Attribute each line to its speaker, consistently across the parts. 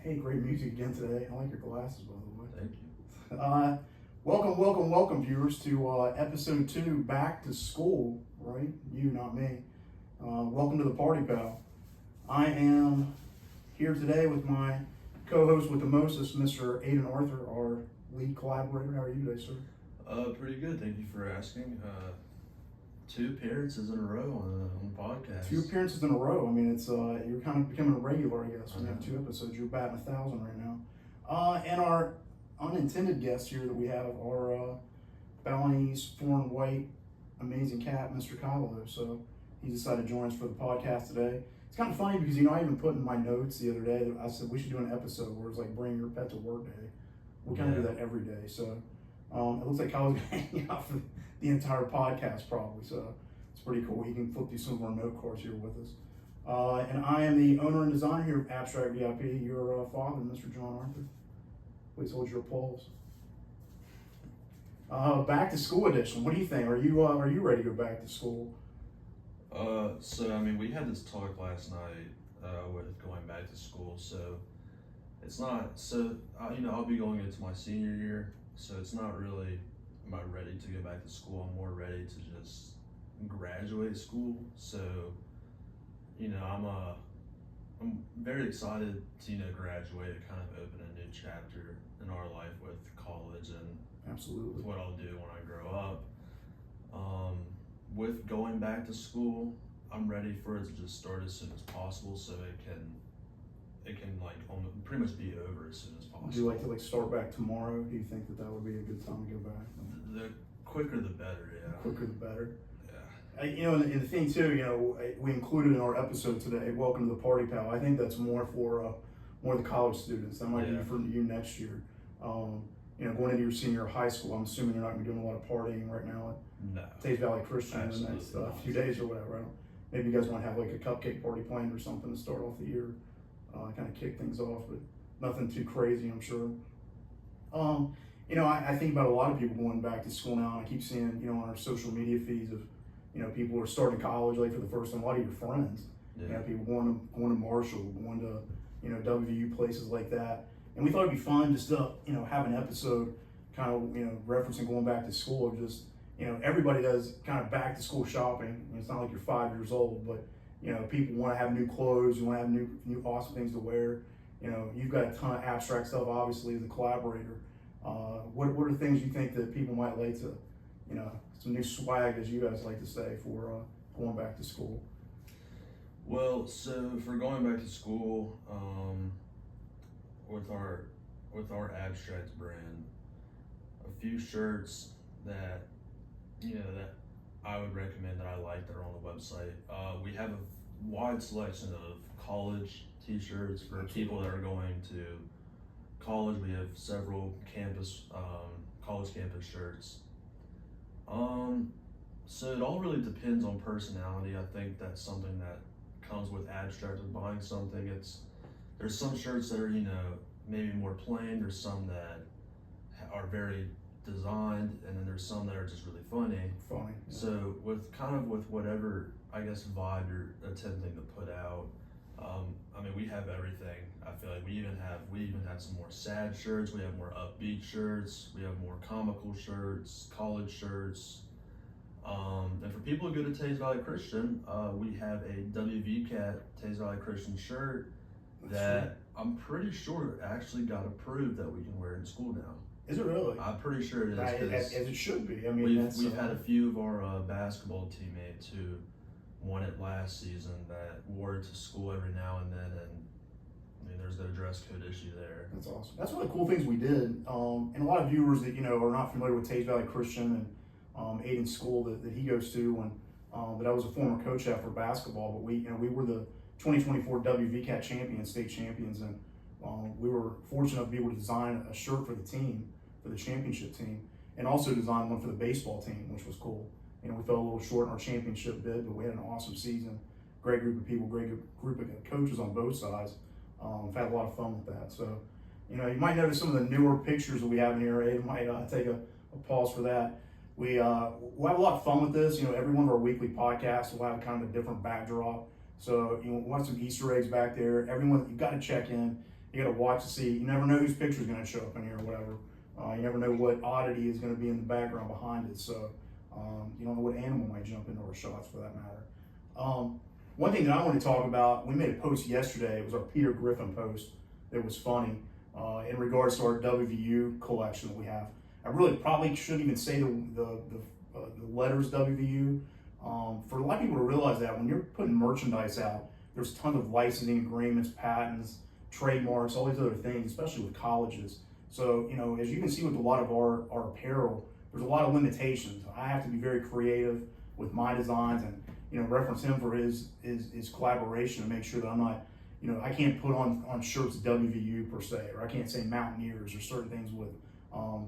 Speaker 1: Hey, great music again today. I like your glasses, by the way.
Speaker 2: Thank you.
Speaker 1: Welcome, viewers, to episode 2, Back to School, right? You, not me. Welcome to the party, pal. I am here today with my co-host with the mostest, Mr. Aiden Arthur, our lead collaborator. How are you today, sir?
Speaker 2: Pretty good. Thank you for asking. 2 appearances in a row on the podcast.
Speaker 1: 2 appearances in a row. I mean, it's you're kind of becoming a regular, I guess. We have
Speaker 2: Uh-huh.
Speaker 1: 2 episodes. You're batting 1,000 right now. And our unintended guest here that we have are Balinese foreign white amazing cat, Mr. Kylo. So he decided to join us for the podcast today. It's kind of funny because I even put in my notes the other day that I said we should do an episode where it's like bring your pet to work day. We kind of do that every day. So it looks like Kyle's hanging out for the entire podcast probably. So it's pretty cool. He can flip through some of our note cards here with us. And I am the owner and designer here of Abstract VIP. Your father, Mr. John Arthur. Please hold your applause. Back to school edition. What do you think? Are you ready to go back to school?
Speaker 2: We had this talk last night with going back to school. So it's not I'll be going into my senior year. So it's not really am I ready to go back to school. I'm more ready to just graduate school. So I'm very excited to graduate and kind of open a new chapter in our life with college and
Speaker 1: Absolutely.
Speaker 2: what I'll do when I grow up. With going back to school, I'm ready for it to just start as soon as possible, so it can pretty much be over as soon as possible.
Speaker 1: Would you like to start back tomorrow? Do you think that would be a good time to go back?
Speaker 2: The quicker the better, yeah.
Speaker 1: The quicker the better.
Speaker 2: Yeah.
Speaker 1: And the thing too, we included in our episode today, welcome to the party, pal. I think that's more for the college students. That might be for you next year. Going into your senior high school, I'm assuming you're not going to be doing a lot of partying right now
Speaker 2: No.
Speaker 1: at Taze Valley Christian in the
Speaker 2: Absolutely
Speaker 1: next
Speaker 2: not.
Speaker 1: few days or whatever. Maybe you guys want to have like a cupcake party planned or something to start off the year, kind of kick things off, but nothing too crazy, I'm sure. I think about a lot of people going back to school now, and I keep seeing, on our social media feeds of, people who are starting college like for the first time. A lot of your friends,
Speaker 2: Yeah.
Speaker 1: people going to Marshall, going to, WVU, places like that. And we thought it'd be fun just to, have an episode kind of, referencing going back to school, or just, everybody does kind of back to school shopping. It's not like you're 5 years old, but, people want to have new clothes, you want to have new awesome things to wear. You've got a ton of abstract stuff, obviously, as a collaborator. What are things you think that people might like to, some new swag, as you guys like to say, for going back to school?
Speaker 2: Well, so for going back to school, with our abstract brand, a few shirts that that I would recommend that I like that are on the website. We have a wide selection of college t-shirts for people that are going to college. We have several college campus shirts. So it all really depends on personality. I think that's something that comes with abstract of buying something. There's some shirts that are, maybe more plain. There's some that are very designed, and then there's some that are just really funny.
Speaker 1: Funny. Yeah.
Speaker 2: So with whatever, I guess, vibe you're attempting to put out, we have everything. I feel like we even have some more sad shirts. We have more upbeat shirts. We have more comical shirts, college shirts. And for people who go to Taze Valley Christian, we have a WVCAT Taze Valley Christian shirt that I'm pretty sure actually got approved that we can wear in school now.
Speaker 1: Is it really?
Speaker 2: I'm pretty sure it is.
Speaker 1: As it should be.
Speaker 2: We've had a few of our basketball teammates who won it last season that wore it to school every now and then, and there's no dress code issue there.
Speaker 1: That's awesome. That's one of the cool things we did. And a lot of viewers that are not familiar with Taze Valley Christian and Aiden's school that he goes to, and that I was a former coach at for basketball. But we were the 2024 WVCAT champions, state champions, and we were fortunate to be able to design a shirt for the team, for the championship team, and also design one for the baseball team, which was cool. We fell a little short in our championship bid, but we had an awesome season. Great group of people, great group of coaches on both sides. We've had a lot of fun with that. So, you might notice some of the newer pictures that we have in here. Aiden might take a pause for that. We'll have a lot of fun with this. Every one of our weekly podcasts will have kind of a different backdrop. So, we'll have some Easter eggs back there. Everyone, you've got to check in. you got to watch to see. You never know whose picture is going to show up in here or whatever. You never know what oddity is going to be in the background behind it. So you don't know what animal might jump into our shots for that matter. One thing that I want to talk about, we made a post yesterday. It was our Peter Griffin post. That was funny in regards to our WVU collection that we have. I really probably shouldn't even say the letters WVU. For a lot of people to realize that when you're putting merchandise out, there's tons of licensing agreements, patents, trademarks, all these other things, especially with colleges. So, as you can see with a lot of our apparel, there's a lot of limitations. I have to be very creative with my designs and, reference him for his collaboration to make sure that I'm not, I can't put on shirts WVU per se, or I can't say Mountaineers or certain things with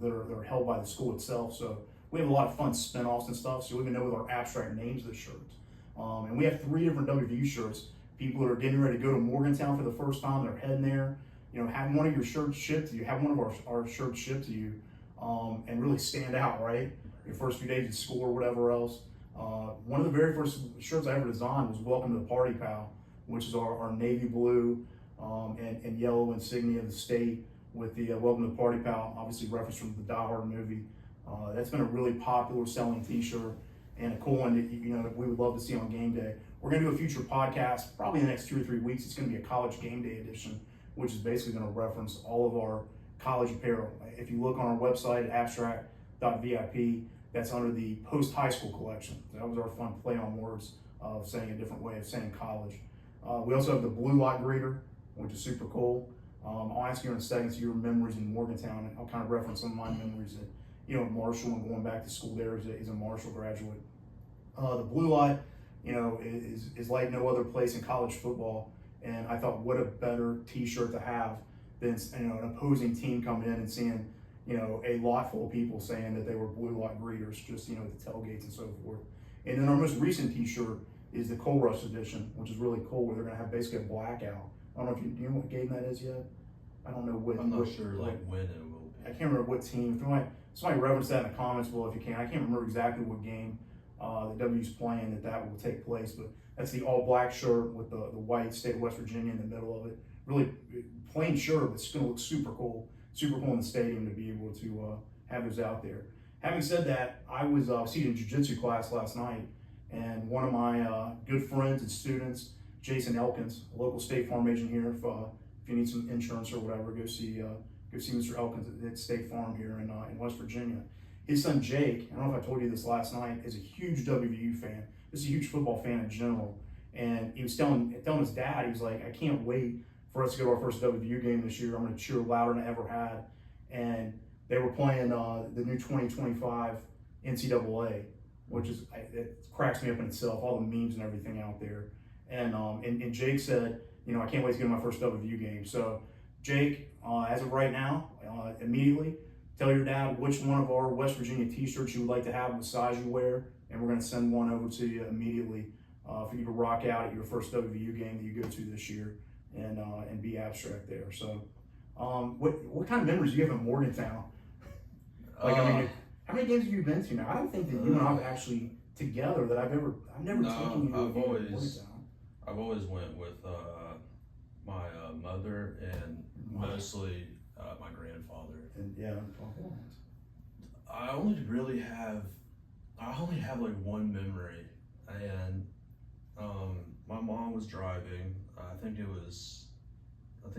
Speaker 1: that are held by the school itself. So we have a lot of fun spin-offs and stuff. So we even know with our abstract names of the shirts. And we have 3 different WVU shirts. People that are getting ready to go to Morgantown for the first time, they're heading there. Have one of your shirts shipped to you, have one of our shirts shipped to you, and really stand out, right? Your first few days at school or whatever else. One of the very first shirts I ever designed was Welcome to the Party Pal, which is our navy blue and yellow insignia of the state with the Welcome to the Party Pal, obviously reference from the Die Hard movie. That's been a really popular selling t-shirt and a cool one that we would love to see on game day. We're going to do a future podcast probably in the next 2 or 3 weeks. It's going to be a college game day edition, which is basically going to reference all of our college apparel. If you look on our website, abstract.vip, that's under the post-high school collection. That was our fun play on words of saying a different way of saying college. We also have the Blue Lot Greeter, which is super cool. I'll ask you in a second to your memories in Morgantown, and I'll kind of reference some of my memories at Marshall and going back to school there as a Marshall graduate. The Blue Lot, is like no other place in college football. And I thought, what a better t-shirt to have than an opposing team coming in and seeing, a lot full of people saying that they were Blue Lot greeters, just, at the tailgates and so forth. And then our most recent t-shirt is the Coal Rush edition, which is really cool, where they're going to have basically a blackout. I don't know if do you know what game that is yet? I don't know what.
Speaker 2: I'm not sure when it will be.
Speaker 1: I can't remember what team. If somebody reference that in the comments below if you can. I can't remember exactly what game the W's playing that will take place, but that's the all black shirt with the white state of West Virginia in the middle of it. Really plain shirt, but it's going to look super cool in the stadium to be able to have those out there. Having said that, I was seated in jiu-jitsu class last night, and one of my good friends and students, Jason Elkins, a local State Farm agent here. If you need some insurance or whatever, go see Mr. Elkins at State Farm here in West Virginia. His son Jake, I don't know if I told you this last night, is a huge WVU fan. He's a huge football fan in general. And he was telling his dad, he was like, I can't wait for us to go to our first WVU game this year. I'm going to cheer louder than I ever had. And they were playing the new 2025 NCAA, which is, it cracks me up in itself, all the memes and everything out there. And Jake said, I can't wait to get to my first WVU game. So Jake, as of right now, immediately, tell your dad which one of our West Virginia t-shirts you would like to have, the size you wear, and we're going to send one over to you immediately for you to rock out at your first WVU game that you go to this year and be abstract there. So what kind of memories do you have in Morgantown? How many games have you been to now? I don't think that you and I have actually together that I've never taken you to a game in Morgantown.
Speaker 2: I've always went with my mother and mostly my grandfather.
Speaker 1: And yeah,
Speaker 2: I only have like one memory, and my mom was driving. I think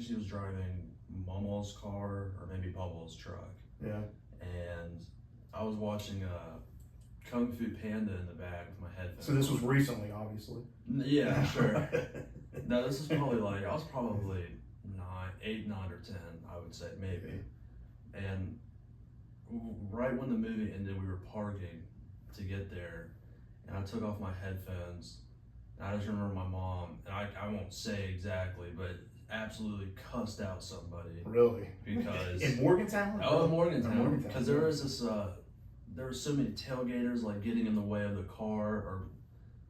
Speaker 2: she was driving Mama's car or maybe Bubba's truck.
Speaker 1: Yeah.
Speaker 2: And I was watching Kung Fu Panda in the back with my headphones.
Speaker 1: So this was recently, obviously.
Speaker 2: Yeah, sure. No, this is probably I was probably 8, 9, or 10, I would say, maybe. And right when the movie ended, we were parking to get there, and I took off my headphones. And I just remember my mom, and I won't say exactly, but absolutely cussed out somebody.
Speaker 1: Really?
Speaker 2: Because
Speaker 1: in Morgantown?
Speaker 2: Oh, in Morgantown. Because there was this, there were so many tailgaters getting in the way of the car or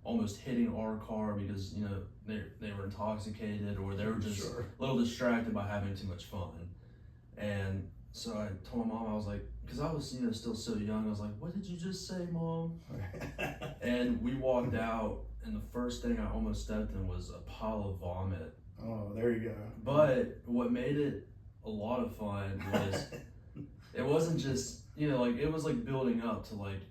Speaker 2: almost hitting our car because they were intoxicated or they were just a little distracted by having too much fun. And so I told my mom, I was like, because I was still so young, I was like, what did you just say, Mom? And we walked out, and the first thing I almost stepped in was a pile of vomit
Speaker 1: Oh, there you go.
Speaker 2: But what made it a lot of fun was it wasn't just, like, it was like building up to like,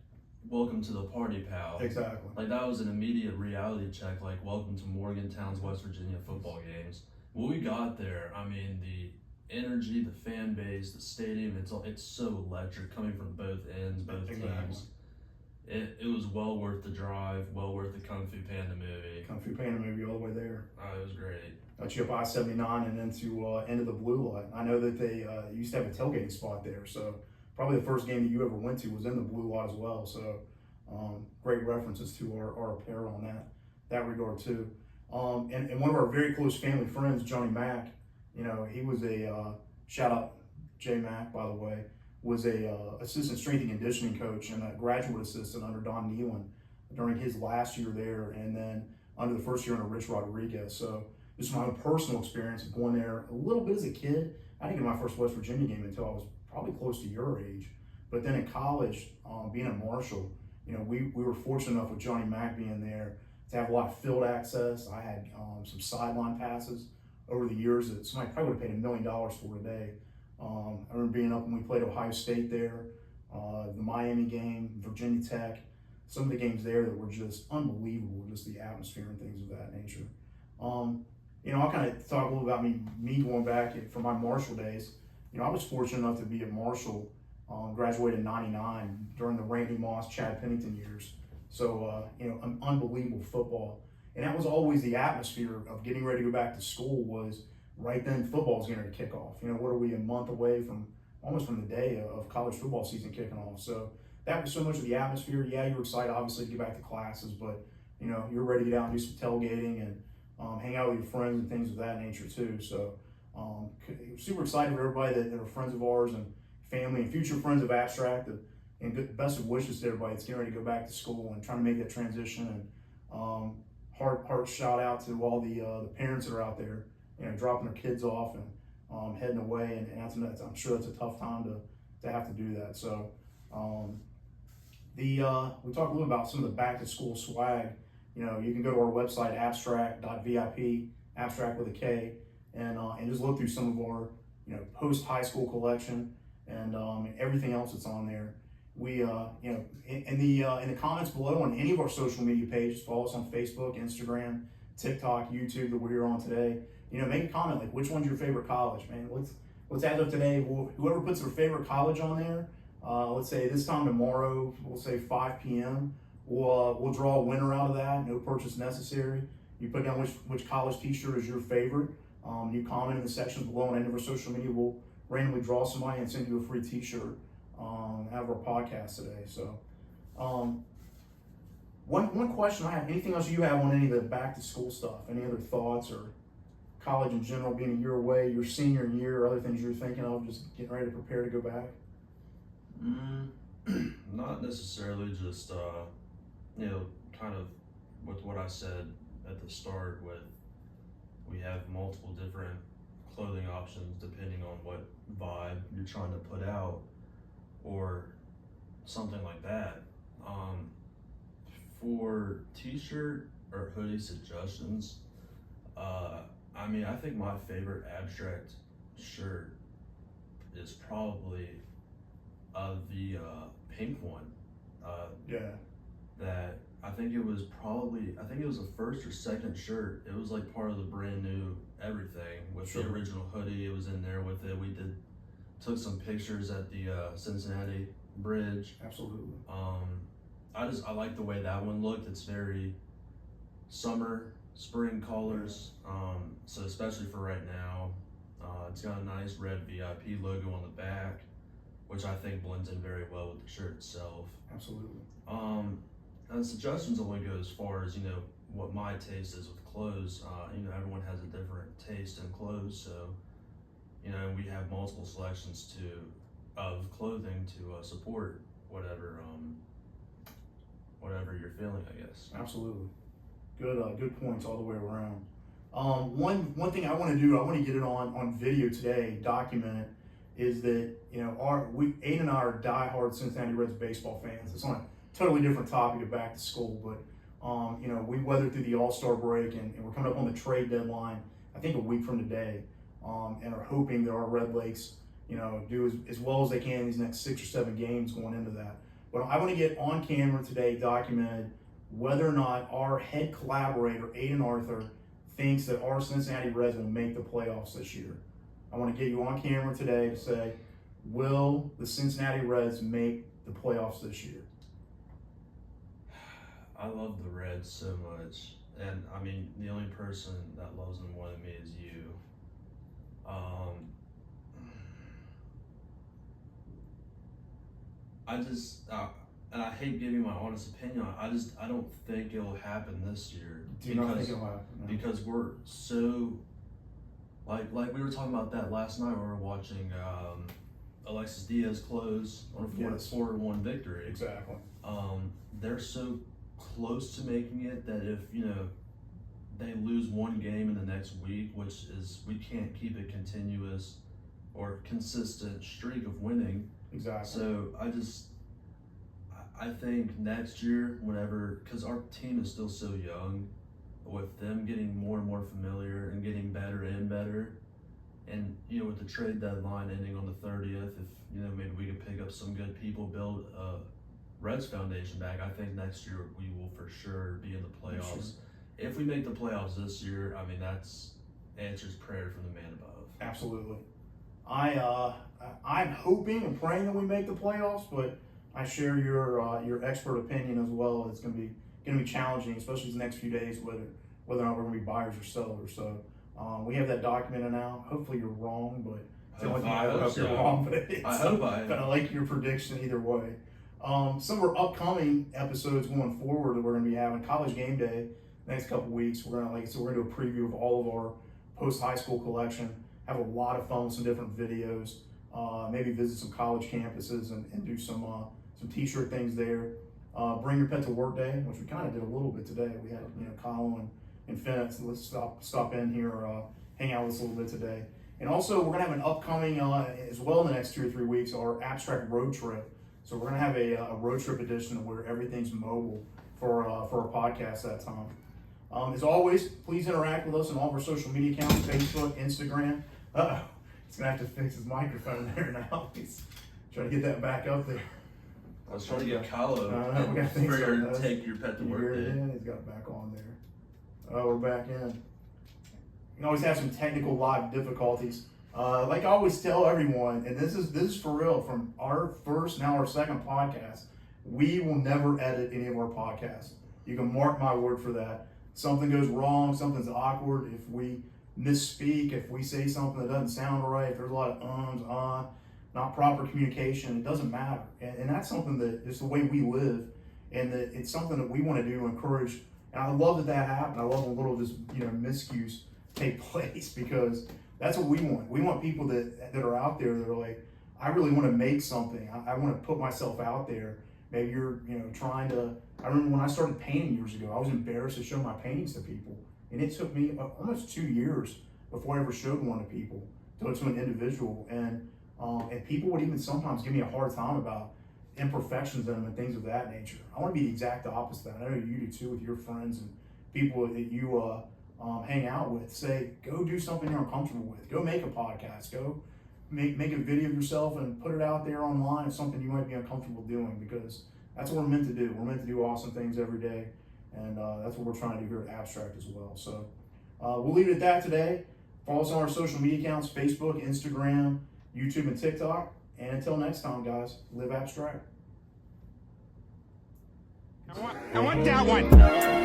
Speaker 2: welcome to the party, pal.
Speaker 1: Exactly.
Speaker 2: Like, that was an immediate reality check, like, welcome to Morgantown's West Virginia football games. When we got there, I mean, the energy, the fan base, the stadium, it's so electric coming from both ends, both teams. It was well worth the drive, well worth the Kung Fu Panda movie.
Speaker 1: Kung Fu Panda movie all the way there.
Speaker 2: It was great.
Speaker 1: Got you up I-79 and into into the blue light. I know that they used to have a tailgating spot there, so probably the first game that you ever went to was in the blue light as well. So great references to our apparel on that regard too. And one of our very close family friends, Johnny Mack, he was a shout out Jay Mack, by the way, was a assistant strength and conditioning coach and a graduate assistant under Don Nealon during his last year there, and then under the first year under Rich Rodriguez. So just my own personal experience of going there a little bit as a kid. I didn't get my first West Virginia game until I was probably close to your age. But then in college, being at Marshall, we were fortunate enough with Johnny Mack being there to have a lot of field access. I had some sideline passes over the years that somebody probably would have paid $1 million for today. I remember being up when we played Ohio State there, the Miami game, Virginia Tech, some of the games there that were just unbelievable, just the atmosphere and things of that nature. I'll kind of talk a little about me going back from my Marshall days. I was fortunate enough to be at Marshall, graduated in '99 during the Randy Moss, Chad Pennington years. So, an unbelievable football. And that was always the atmosphere of getting ready to go back to school was right then football's going to kick off. What are we, a month away from almost from the day of college football season kicking off. So that was so much of the atmosphere. Yeah, you were excited obviously to get back to classes, but you're ready to get out and do some tailgating and hang out with your friends and things of that nature too. So super excited for everybody that are friends of ours and family and future friends of Abstract, and good, best of wishes to everybody that's getting ready to go back to school and trying to make that transition. And heart shout out to all the parents that are out there, dropping their kids off and heading away, and I'm sure that's a tough time to have to do that. So we talked a little about some of the back to school swag. You can go to our website, abstract.vip, abstract with a K, and just look through some of our post high school collection and everything else that's on there. We in the comments below on any of our social media pages, follow us on Facebook, Instagram, TikTok, YouTube that we're on today. Make a comment like which one's your favorite college, man. Let's as of today, whoever puts their favorite college on there, let's say this time tomorrow, we'll say 5 p.m. We'll draw a winner out of that. No purchase necessary. You put down which college t-shirt is your favorite. You comment in the sections below on any of our social media. We'll randomly draw somebody and send you a free t-shirt out of our podcast today. So one question I have, anything else you have on any of the back to school stuff? Any other thoughts or college in general being a year away, your senior year, or other things you're thinking of, just getting ready to prepare to go back?
Speaker 2: Not necessarily, just kind of with what I said at the start, we have multiple different clothing options depending on what vibe you're trying to put out or something like that. For t-shirt or hoodie suggestions, I think my favorite Abstract shirt is probably the pink one. That I think it was the first or second shirt. It was like part of the brand new everything with
Speaker 1: Sure.
Speaker 2: the original hoodie. It was in there with it. We took some pictures at the Cincinnati Bridge.
Speaker 1: Absolutely.
Speaker 2: I like the way that one looked. It's very summer, spring colors. So especially for right now, it's got a nice red VIP logo on the back, which I think blends in very well with the shirt itself.
Speaker 1: Absolutely.
Speaker 2: And suggestions only go as far as what my taste is with clothes. Everyone has a different taste in clothes, so we have multiple selections of clothing to support whatever you're feeling, I guess.
Speaker 1: Absolutely. Good points all the way around. One thing I want to do, I want to get it on video today, document it, is that Aiden and I are diehard Cincinnati Reds baseball fans. It's on a totally different topic of back to school, but we weathered through the All-Star break and we're coming up on the trade deadline. I think a week from today, and are hoping that our Red Lakes, do as well as they can in these next 6 or 7 games going into that. But I want to get on camera today documented whether or not our head collaborator, Aiden Arthur, thinks that our Cincinnati Reds will make the playoffs this year. I want to get you on camera today to say, will the Cincinnati Reds make the playoffs this year?
Speaker 2: I love the Reds so much. And I mean, the only person that loves them more than me is you. And I hate giving my honest opinion. I don't think it'll happen this year.
Speaker 1: Do you not think it'll happen? No.
Speaker 2: Because we're so, like we were talking about that last night when we were watching Alexis Diaz close on a 4-1 victory.
Speaker 1: Exactly.
Speaker 2: They're so close to making it that if they lose one game in the next week, which is, we can't keep a continuous or consistent streak of winning.
Speaker 1: Exactly.
Speaker 2: So I think next year, because our team is still so young, with them getting more and more familiar and getting better and better, and with the trade deadline ending on the 30th, if maybe we could pick up some good people, build a Reds Foundation back, I think next year we will for sure be in the playoffs. Sure. If we make the playoffs this year, I mean, that's answers prayer from the man above.
Speaker 1: Absolutely. I'm hoping and praying that we make the playoffs, but I share your expert opinion as well. It's going to be challenging, especially these next few days, whether or not we're going to be buyers or sellers. So we have that documented now. Hopefully you're wrong, but it's the only thing I hope you're wrong. But
Speaker 2: I hope I
Speaker 1: kind of like your prediction either way. Some of our upcoming episodes going forward that we're going to be having College Game Day next couple weeks. We're going to do a preview of all of our post high school collection. Have a lot of fun with some different videos. Maybe visit some college campuses and do some t-shirt things there. Bring Your Pet to Work Day, which we kind of did a little bit today. We had Colin and Finn, so let's stop in here, hang out with us a little bit today. And also we're gonna have an upcoming as well in the next 2 or 3 weeks, our abstract road trip. So we're gonna have a road trip edition where everything's mobile for our podcast that time. As always, please interact with us on all of our social media accounts: Facebook, Instagram. He's gonna have to fix his microphone there now. He's trying to get that back up there.
Speaker 2: I was trying to get Kylo
Speaker 1: to
Speaker 2: take your pet to work.
Speaker 1: He's got it back on there. Oh, we're back in. You can always have some technical live difficulties. Like I always tell everyone, and this is for real, from our first, now our second podcast, we will never edit any of our podcasts. You can mark my word for that. Something goes wrong, something's awkward, if we misspeak, if we say something that doesn't sound right, if there's a lot of not proper communication, it doesn't matter. And that's something that is the way we live, and that it's something that we want to do to encourage. And I love that happened. I love when little miscues take place, because that's what we want. We want people that are out there that are like, I really want to make something. I want to put myself out there. Maybe you're trying to, I remember when I started painting years ago, I was embarrassed to show my paintings to people. And it took me almost 2 years before I ever showed one to people, to an individual. And people would even sometimes give me a hard time about imperfections in them and things of that nature. I want to be the exact opposite. I know you do too with your friends and people that you hang out with. Say, go do something you're uncomfortable with. Go make a podcast. Go make a video of yourself and put it out there online of something you might be uncomfortable doing, because that's what we're meant to do. We're meant to do awesome things every day, and that's what we're trying to do here at Abstract as well. So we'll leave it at that today. Follow us on our social media accounts: Facebook, Instagram, YouTube, and TikTok. And until next time, guys, live abstract.
Speaker 3: I want that one.